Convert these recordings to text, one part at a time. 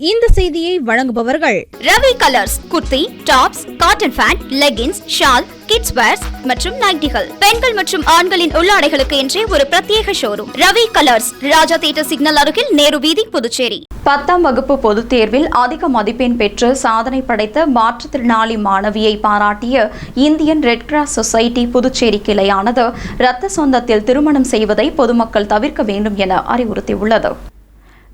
இந்த செய்தியை வழங்குபவர்கள் Ravi colours. Kurti, tops, cotton pant, leggings, shawl, kids wears மற்றும் நைட்டிகள், பெண்கள் மற்றும் ஆண்களின் உள்ளாடைகளுக்கு என்றே ஒரு பிரத்யேக showroom. Ravi colours, Raja theatre signal அருகில், நேரு வீதி, புதுச்சேரி. 10ஆம் வகுப்பு பொதுத் தேர்வில் அதிக மதிப்பெண் பெற்று சாதனை படைத்த மாற்றுத்திறனாளி மாணவியை பாராட்டிய Indian red cross society Puducherry கிளையானது இரத்த சொந்தத்தில் திருமணம் செய்வதை பொதுமக்கள் தவிர்க்க வேண்டும் என அறிவுறுத்தியுள்ளது.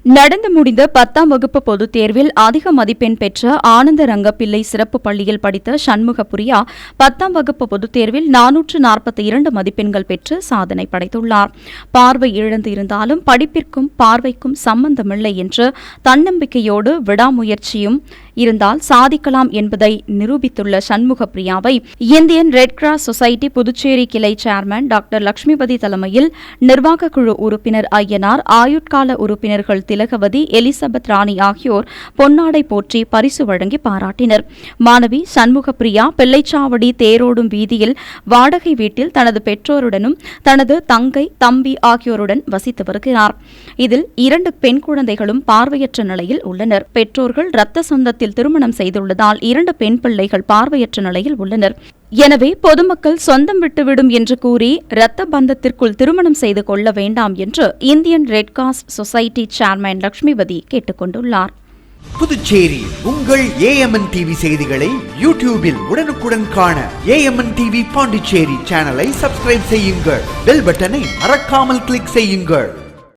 நடந்து முடிந்த 10ஆம் வகுப்பு பொதுத் தேர்வில் அதிக மதிப்பெண் பெற்ற ஆனந்த ரங்கப்பிள்ளை சிறப்பு பள்ளியில் படித்த சண்முகப்பிரியா 10ஆம் வகுப்பு பொதுத் தேர்வில் 442 மதிப்பெண்கள் பெற்று சாதனை படைத்துள்ளார். பார்வை இழந்து இருந்தாலும் படிப்பிற்கும் பார்வைக்கும் சம்பந்தமில்லை என்று தன்னம்பிக்கையோடு விடாமுயற்சியும் இருந்தால் சாதிக்கலாம் என்பதை நிரூபித்துள்ள சண்முகப்பிரியாவை Indian red cross society Puducherry கிளை சேர்மன் டாக்டர் லட்சுமிபதி தலைமையில் நிர்வாக குழு உறுப்பினர் ஐயனார், ஆயுட்கால உறுப்பினர்கள் திலகவதி, எலிசபெத் ராணி ஆகியோர் பொன்னாடை போற்றி பரிசு வழங்கி பாராட்டினர். மாணவி சண்முகப்பிரியா பிள்ளைச்சாவடி தேரோடும் வீதியில் வாடகை வீட்டில் தனது பெற்றோருடனும் தனது தங்கை, தம்பி ஆகியோருடன் வசித்து வருகிறார். இதில் 2 பெண் குழந்தைகளும் பார்வையற்ற நிலையில் உள்ளனர். பெற்றோர்கள் இரத்த சொந்தத்தில் திருமணம் செய்துள்ளதால் 2 பெண் பிள்ளைகள் பார்வையற்ற நிலையில் உள்ளனர். எனவே பொதுமக்கள் சொந்தம் விட்டுவிடும் என்று கூறி இரத்த பந்தத்திற்குள் திருமணம் செய்து கொள்ள வேண்டாம் என்று Indian red cross society chairman Lakshmipathi கேட்டுக் கொண்டுள்ளார். புதுச்சேரி உங்கள் AMN டிவி செய்திகளை யூடியூபில் உடனுக்குடன் காண AMN டிவி பாண்டிச்சேரி சேனலை சப்ஸ்கிரைப் செய்யுங்கள். பெல் பட்டனை மறக்காமல் கிளிக் செய்யுங்கள்.